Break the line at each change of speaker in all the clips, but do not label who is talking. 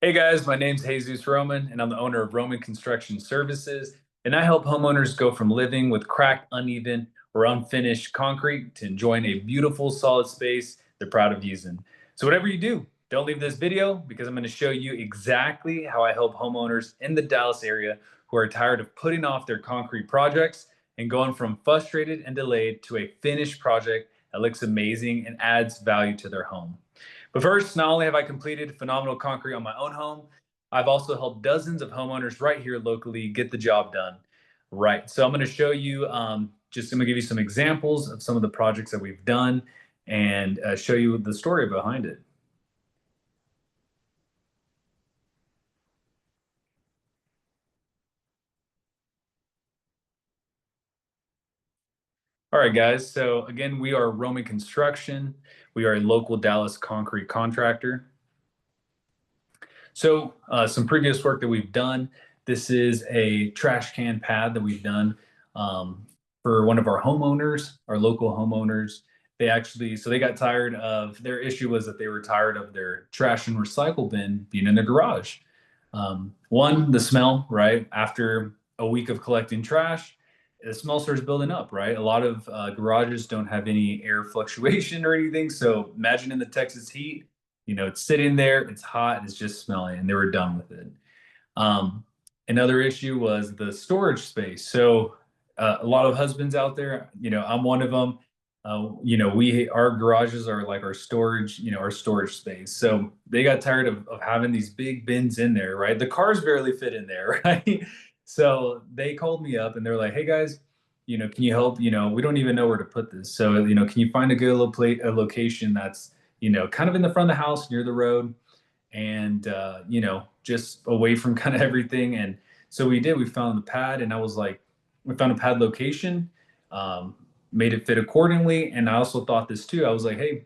Hey guys, my name's Jesus Roman, and I'm the owner of Roman Construction Services. And I help homeowners go from living with cracked, uneven, or unfinished concrete to enjoying a beautiful, solid space they're proud of using. So, whatever you do, don't leave this video because I'm going to show you exactly how I help homeowners in the Dallas area who are tired of putting off their concrete projects and going from frustrated and delayed to a finished project that looks amazing and adds value to their home. But first, not only have I completed phenomenal concrete on my own home, I've also helped dozens of homeowners right here locally get the job done. Right. So I'm going to show you, I'm going to give you some examples of some of the projects that we've done and show you the story behind it. All right, guys. So again, we are Roman Construction. We are a local Dallas concrete contractor. So some previous work that we've done. This is a trash can pad that we've done for one of our homeowners, our local homeowners. They got tired of, their issue was that they were tired of their trash and recycle bin being in their garage. One, the smell, right? After a week of collecting trash, the smell starts building up, right? A lot of garages don't have any air fluctuation or anything. So imagine in the Texas heat, it's sitting there, it's hot, it's just smelling, and they were done with it. Um, Another issue was the storage space. So a lot of husbands out there, I'm one of them. Our garages are like our storage space. So they got tired of having these big bins in there, right? The cars barely fit in there, right? So they called me up and they're like, "Hey guys, can you help? We don't even know where to put this. So, can you find a good location that's, kind of in the front of the house near the road and, just away from kind of everything." And so we did. We found the pad, and I was like, we found a pad location, um, made it fit accordingly. And I also thought this too. I was like, hey,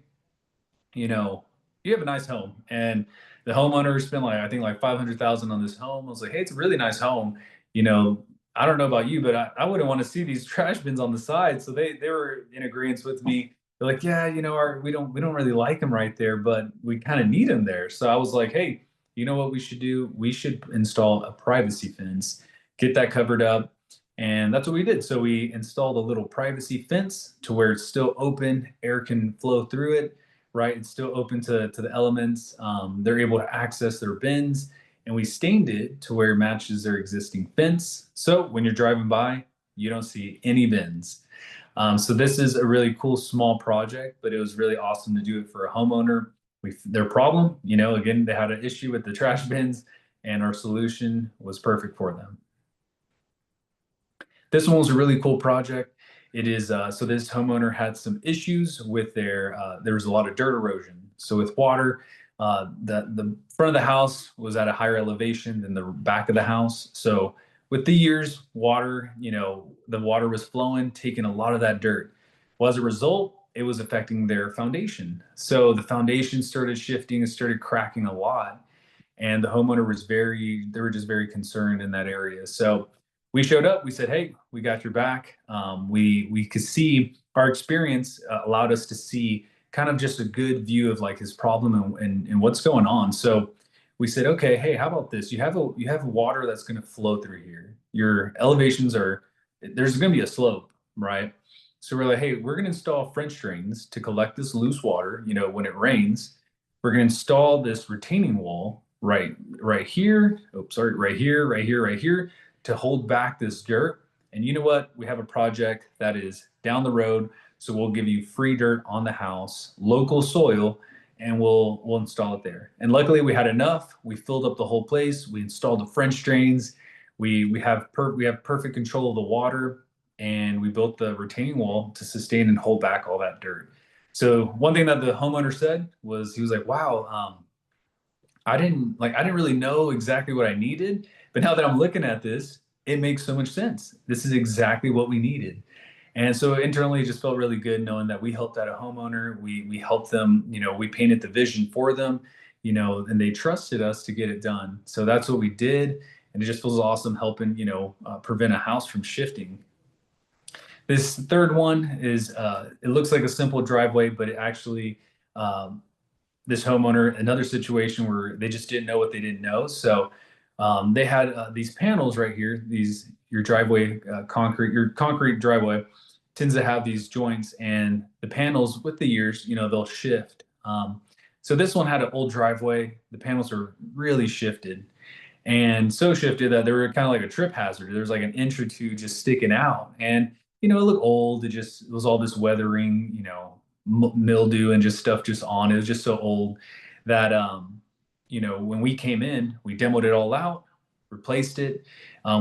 you have a nice home, and the homeowner spent like I think like 500,000 on this home. I was like, hey, it's a really nice home. You know, I don't know about you, but I wouldn't want to see these trash bins on the side. So they were in agreement with me. They're like, yeah, we don't really like them right there, but we kind of need them there. So I was like, hey, you know what we should do? We should install a privacy fence, get that covered up. And that's what we did. So we installed a little privacy fence to where it's still open, air can flow through it, right? It's still open to the elements. They're able to access their bins, and we stained it to where it matches their existing fence. So when you're driving by, you don't see any bins. So this is a really cool small project, but it was really awesome to do it for a homeowner. Their problem, again, they had an issue with the trash bins, and our solution was perfect for them. This one was a really cool project. It is so this homeowner had some issues with there was a lot of dirt erosion. So with water, the front of the house was at a higher elevation than the back of the house. So with the years, the water was flowing, taking a lot of that dirt. Well, as a result, it was affecting their foundation. So the foundation started shifting and started cracking a lot. And the homeowner they were just very concerned in that area. So we showed up. We said, "Hey, we got your back." We could see our experience allowed us to see kind of just a good view of like his problem and what's going on. So we said, "Okay, hey, how about this? You have water that's going to flow through here. Your elevations there's going to be a slope, right?" So we're like, "Hey, we're going to install French drains to collect this loose water. When it rains, we're going to install this retaining wall right here. Oh, sorry, right here to hold back this dirt. And you know what? We have a project that is down the road, so we'll give you free dirt on the house, local soil, and we'll install it there." And luckily, we had enough. We filled up the whole place. We installed the French drains. We have perfect control of the water, and we built the retaining wall to sustain and hold back all that dirt. So one thing that the homeowner said was he was like, "Wow, I didn't really know exactly what I needed, but now that I'm looking at this, it makes so much sense. This is exactly what we needed." And so internally, it just felt really good knowing that we helped out a homeowner. We helped them, we painted the vision for them, and they trusted us to get it done. So that's what we did, and it just feels awesome helping, prevent a house from shifting. This third one is it looks like a simple driveway, but it actually um, this homeowner another situation where they just didn't know what they didn't know. So they had these panels right here. These your driveway concrete, your concrete driveway tends to have these joints, and the panels with the years, they'll shift. So this one had an old driveway. The panels are really shifted, and so shifted that they were kind of like a trip hazard. There was like an inch or two just sticking out, and it looked old. It was all this weathering, mildew and just stuff just on. It was just so old that when we came in, we demoed it all out, replaced it.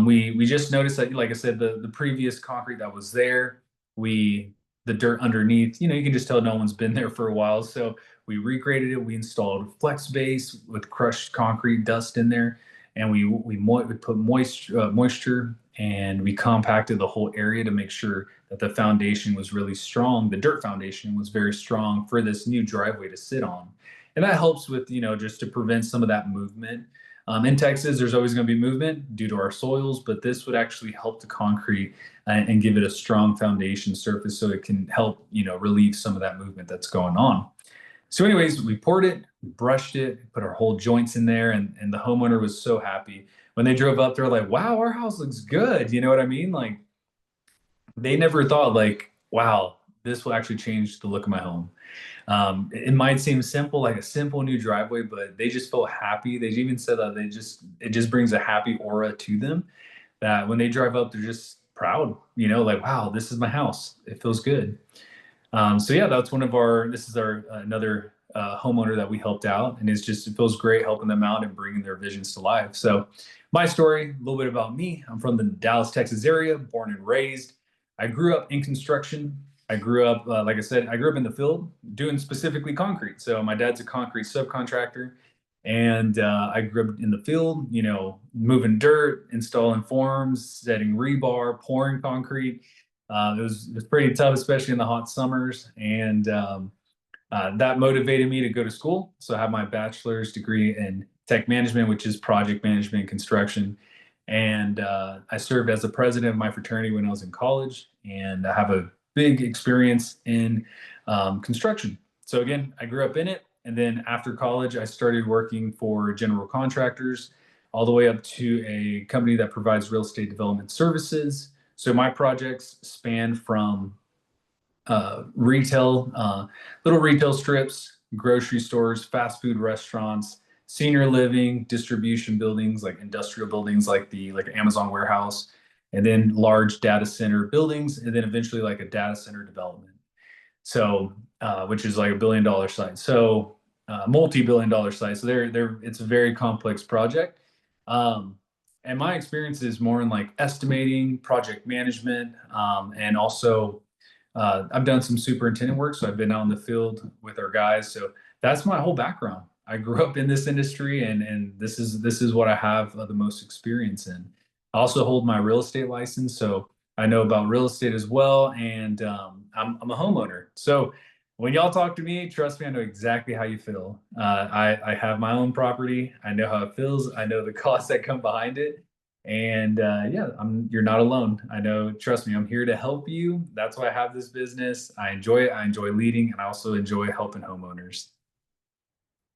We just noticed that, like I said, the previous concrete that was there, we the dirt underneath, you can just tell no one's been there for a while. So we regraded it. We installed flex base with crushed concrete dust in there, and we put moisture, and we compacted the whole area to make sure that the foundation was really strong. The dirt foundation was very strong for this new driveway to sit on, and that helps with just to prevent some of that movement. In Texas, there's always going to be movement due to our soils, but this would actually help the concrete and give it a strong foundation surface so it can help relieve some of that movement that's going on. So anyways, we poured it, we brushed it, put our whole joints in there, and the homeowner was so happy. When they drove up, they're like, wow, our house looks good. You know what I mean? Like, they never thought like, wow, this will actually change the look of my home. It might seem simple, like a simple new driveway, but they just felt happy. They even said that it just brings a happy aura to them, that when they drive up, they're just proud, like, wow, this is my house. It feels good. So yeah, this is our another homeowner that we helped out, and it feels great helping them out and bringing their visions to life. So my story, a little bit about me. I'm from the Dallas, Texas area, born and raised. I grew up in construction. I grew up, like I said, I grew up in the field doing specifically concrete. So my dad's a concrete subcontractor, and I grew up in the field, moving dirt, installing forms, setting rebar, pouring concrete. It was pretty tough, especially in the hot summers, and that motivated me to go to school. So I have my bachelor's degree in tech management, which is project management and construction. And I served as the president of my fraternity when I was in college, and I have a big experience in construction. So again, I grew up in it, and then after college, I started working for general contractors, all the way up to a company that provides real estate development services. So my projects span from retail, little retail strips, grocery stores, fast food restaurants, senior living, distribution buildings like industrial buildings like Amazon warehouse, and then large data center buildings, and then eventually like a data center development. So which is like $1 billion site. So multi-billion dollar site. So it's a very complex project. And my experience is more in like estimating, project management, and also I've done some superintendent work, so I've been out in the field with our guys. So that's my whole background. I grew up in this industry, and this is what I have the most experience in. I also hold my real estate license, so I know about real estate as well, and I'm a homeowner. So when y'all talk to me, trust me, I know exactly how you feel. I have my own property. I know how it feels. I know the costs that come behind it. And yeah, you're not alone. I know, trust me, I'm here to help you. That's why I have this business. I enjoy it. I enjoy leading, and I also enjoy helping homeowners.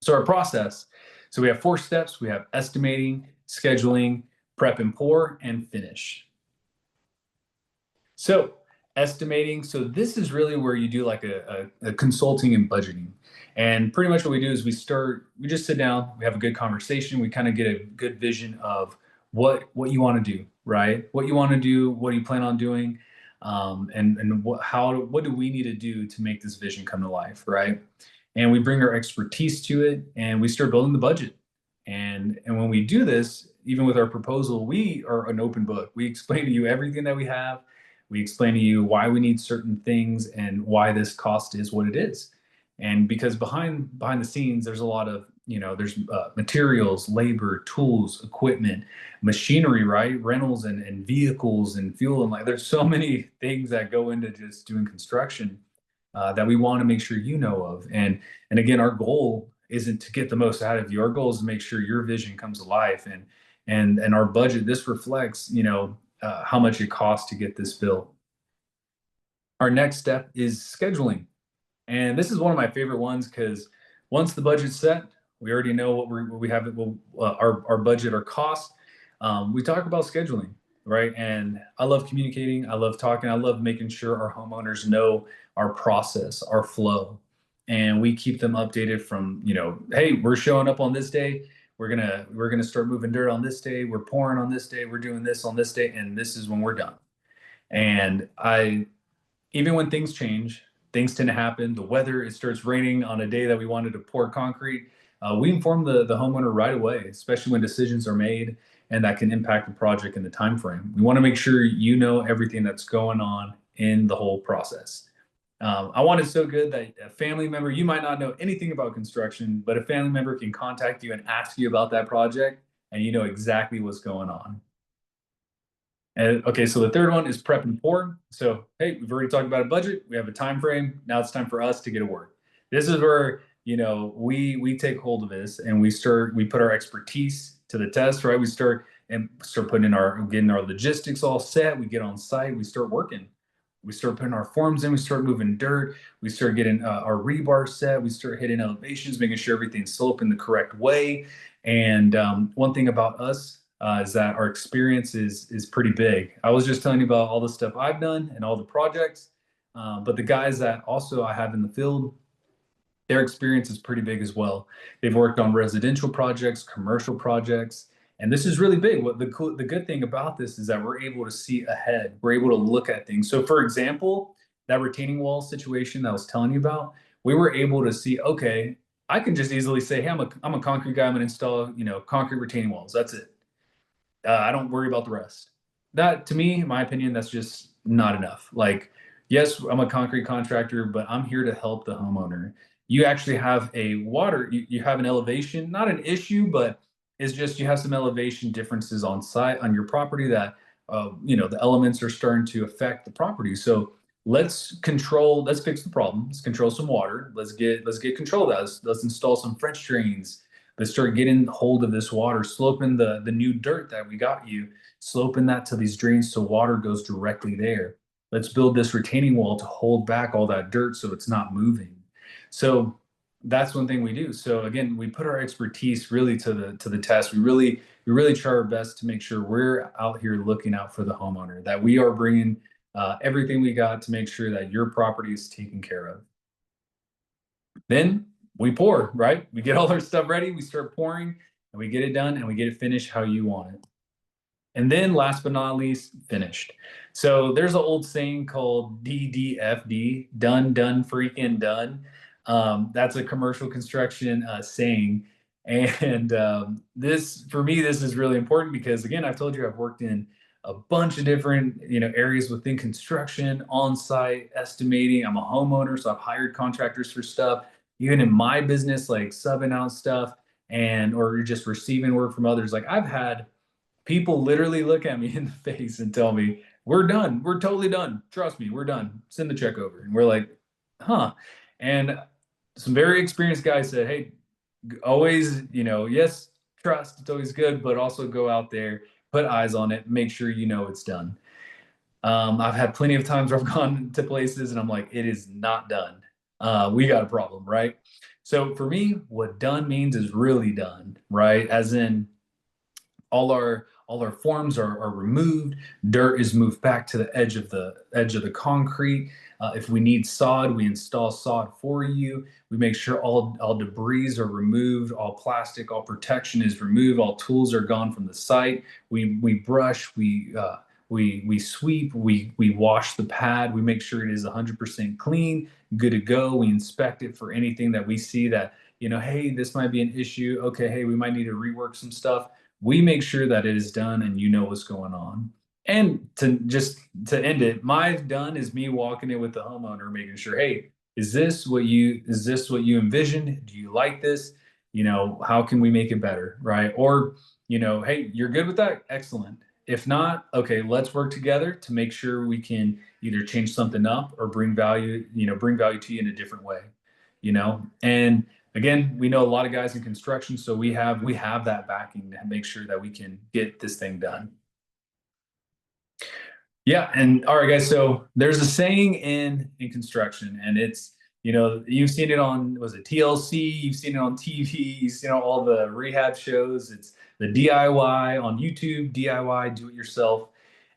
So our process. So we have 4 steps. We have estimating, scheduling, prep and pour, and finish. So estimating. So this is really where you do like a consulting and budgeting. And pretty much what we do is we just sit down, we have a good conversation, we kind of get a good vision of what you want to do, right? What you want to do, what do you plan on doing? And what do we need to do to make this vision come to life, right? And we bring our expertise to it, and we start building the budget. And when we do this, even with our proposal, we are an open book. We explain to you everything that we have. We explain to you why we need certain things and why this cost is what it is. And because behind the scenes, there's a lot of, there's materials, labor, tools, equipment, machinery, right? Rentals and vehicles and fuel. And like, there's so many things that go into just doing construction that we want to make sure you know of. And again, our goal isn't to get the most out of you. Our goal is to make sure your vision comes to life. And our budget, this reflects, how much it costs to get this built. Our next step is scheduling. And this is one of my favorite ones because Once the budget's set, we already know what we have, our budget, our costs. We talk about scheduling, right? And I love communicating. I love talking. I love making sure our homeowners know our process, our flow, and we keep them updated from, hey, we're showing up on this day. We're gonna start moving dirt on this day. We're pouring on this day. We're doing this on this day, and this is when we're done. And even when things change, things tend to happen. The weather, it starts raining on a day that we wanted to pour concrete. We inform the homeowner right away, especially when decisions are made and that can impact the project and the time frame. We want to make sure you know everything that's going on in the whole process. I want it so good that a family member, you might not know anything about construction, but a family member can contact you and ask you about that project, and you know exactly what's going on. And okay, so the third one is prep and pour. So, hey, we've already talked about a budget. We have a time frame. Now it's time for us to get to work. This is where, we take hold of this and we put our expertise to the test, right? We start getting our logistics all set. We get on site, we start working. We start putting our forms in, we start moving dirt, we start getting our rebar set, we start hitting elevations, making sure everything's sloping the correct way. And one thing about us is that our experience is pretty big. I was just telling you about all the stuff I've done and all the projects, but the guys that also I have in the field, their experience is pretty big as well. They've worked on residential projects, commercial projects, and this is really big. The good thing about this is that we're able to see ahead. We're able to look at things. So, for example, that retaining wall situation that I was telling you about, we were able to see. Okay, I can just easily say, "Hey, I'm a concrete guy. I'm going to install concrete retaining walls. That's it. I don't worry about the rest." That, to me, in my opinion, that's just not enough. Like, yes, I'm a concrete contractor, but I'm here to help the homeowner. You actually have you have an elevation, not an issue, but it's just you have some elevation differences on site on your property that, the elements are starting to affect the property. So let's fix the problem. Let's control some water. Let's get control of that. Let's install some French drains. Let's start getting hold of this water, sloping the new dirt that we got you, sloping that to these drains so water goes directly there. Let's build this retaining wall to hold back all that dirt so it's not moving. So that's one thing we do. So again, we put our expertise really to the test. We really try our best to make sure we're out here looking out for the homeowner, that we are bringing everything we got to make sure that your property is taken care of. Then we pour, right? We get all our stuff ready, we start pouring, and we get it done, and we get it finished how you want it. And then last but not least, finished. So there's an old saying called DDFD, done, done, freaking done. That's a commercial construction saying. And this, for me, this is really important because, again, I've told you I've worked in a bunch of different, areas within construction, on-site, estimating. I'm a homeowner, so I've hired contractors for stuff. Even in my business, like subbing out stuff or just receiving work from others. Like I've had people literally look at me in the face and tell me, "We're done. We're totally done. Trust me, we're done. Send the check over." And we're like, "Huh." And some very experienced guys said, "Hey, always, yes, trust, it's always good, but also go out there, put eyes on it, make sure you know it's done." I've had plenty of times where I've gone to places and I'm like, "It is not done. We got a problem," right? So for me, what done means is really done, right? As in, all our forms are removed. Dirt is moved back to the edge of the concrete. If we need sod, we install sod for you. We make sure all debris are removed, all plastic, all protection is removed, all tools are gone from the site. We brush, we sweep, we wash the pad. We make sure it is 100% clean, good to go. We inspect it for anything that we see that, hey, this might be an issue. Okay, hey, we might need to rework some stuff. We make sure that it is done and you know what's going on. And to end it, my done is me walking in with the homeowner, making sure, hey, is this what you envisioned? Do you like this? How can we make it better? Right. Or, hey, you're good with that? Excellent. If not, okay, let's work together to make sure we can either change something up or bring value to you in a different way. And again, we know a lot of guys in construction, so we have that backing to make sure that we can get this thing done. Yeah, and all right, guys. So there's a saying in construction, and You've seen it on, was it TLC? You've seen it on TV. You've seen all the rehab shows. It's the DIY on YouTube, DIY, do it yourself.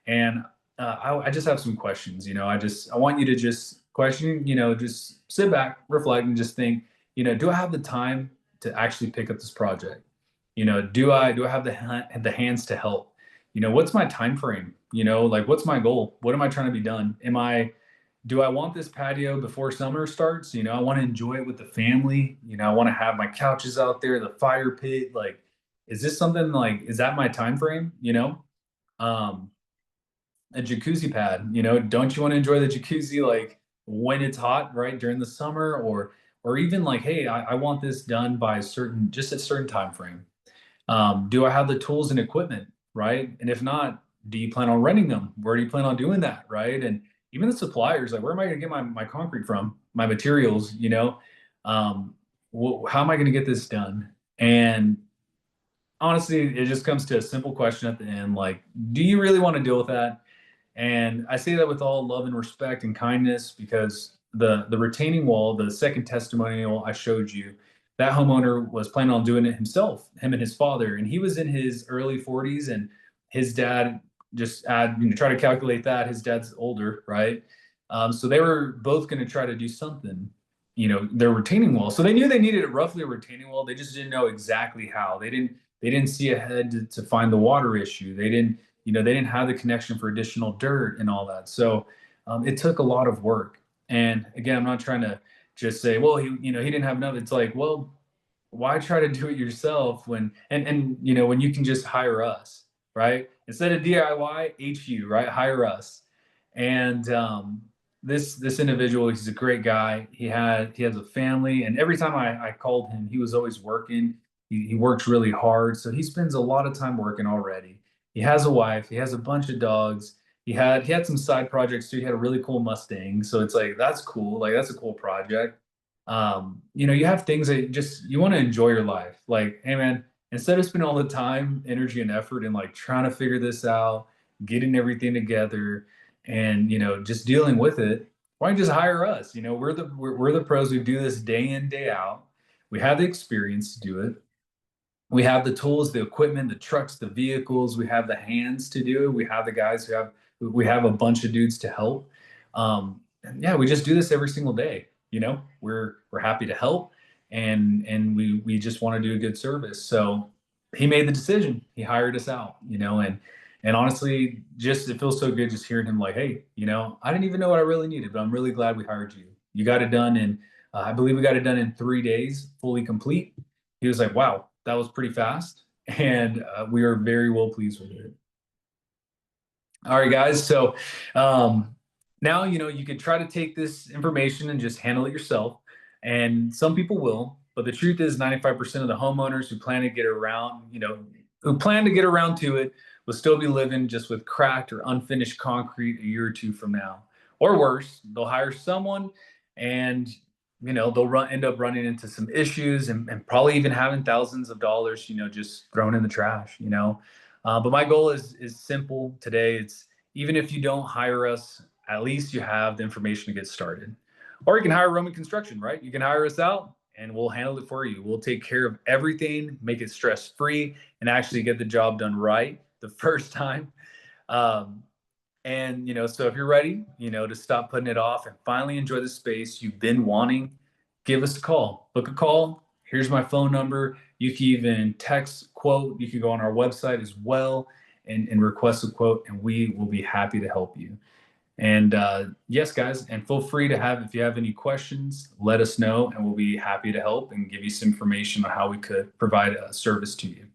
And I just have some questions. I want you to just question, just sit back, reflect, and just think, do I have the time to actually pick up this project? Do I have the hands to help? What's my time frame? Like what's my goal? What am I trying to be done? Do I want this patio before summer starts? I want to enjoy it with the family. I want to have my couches out there, the fire pit. Like, is this something like, is that my time frame? Um, a jacuzzi pad, don't you want to enjoy the jacuzzi like when it's hot, right? During the summer, or even like, hey, I want this done by just a certain time frame. Do I have the tools and equipment, right? And if not, do you plan on renting them? Where do you plan on doing that, right? And even the suppliers, like where am I going to get my concrete from, my materials, um, how am I going to get this done? And honestly, it just comes to a simple question at the end, like, do you really want to deal with that? And I say that with all love and respect and kindness, because the retaining wall, the second testimonial I showed you, that homeowner was planning on doing it himself, him and his father, and he was in his early 40s, and his dad, just try to calculate that. His dad's older, right? So they were both going to try to do something, their retaining wall. So they knew they needed roughly a retaining wall. They just didn't know exactly how. They didn't see ahead to find the water issue. They didn't have the connection for additional dirt and all that. So it took a lot of work. And again, I'm not trying to just say, well, he didn't have enough. It's like, well, why try to do it yourself when you can just hire us, right? Instead of DIY, HU, right? Hire us. And this individual, he's a great guy. He has a family, and every time I called him, he was always working. He works really hard, so he spends a lot of time working already. He has a wife. He has a bunch of dogs. He had some side projects too. He had a really cool Mustang, so it's like that's cool. Like that's a cool project. You have things that just you want to enjoy your life. Like, hey man, instead of spending all the time, energy, and effort in like trying to figure this out, getting everything together, and just dealing with it, why don't you just hire us? We're the pros. We do this day in, day out. We have the experience to do it. We have the tools, the equipment, the trucks, the vehicles. We have the hands to do it. We have the guys we have a bunch of dudes to help. And yeah, we just do this every single day. We're happy to help, and we just want to do a good service. So he made the decision. He hired us out, and honestly, just it feels so good just hearing him like, hey, I didn't even know what I really needed, but I'm really glad we hired you. You got it done in, I believe we got it done in 3 days, fully complete. He was like, wow, that was pretty fast. And we are very well pleased with it. All right, guys. So now, you could try to take this information and just handle it yourself. And some people will. But the truth is 95% of the homeowners who plan to get around to it will still be living just with cracked or unfinished concrete a year or two from now. Or worse, they'll hire someone and they'll end up running into some issues, and probably even having thousands of dollars, just thrown in the trash. But my goal is simple today. It's, even if you don't hire us, at least you have the information to get started. Or you can hire Roman Construction, right? You can hire us out and we'll handle it for you. We'll take care of everything, make it stress free, and actually get the job done right the first time. And so if you're ready, to stop putting it off and finally enjoy the space you've been wanting, give us a call. Book a call. Here's my phone number. You can even text quote. You can go on our website as well and request a quote, and we will be happy to help you. And yes, guys, and feel free to if you have any questions, let us know, and we'll be happy to help and give you some information on how we could provide a service to you.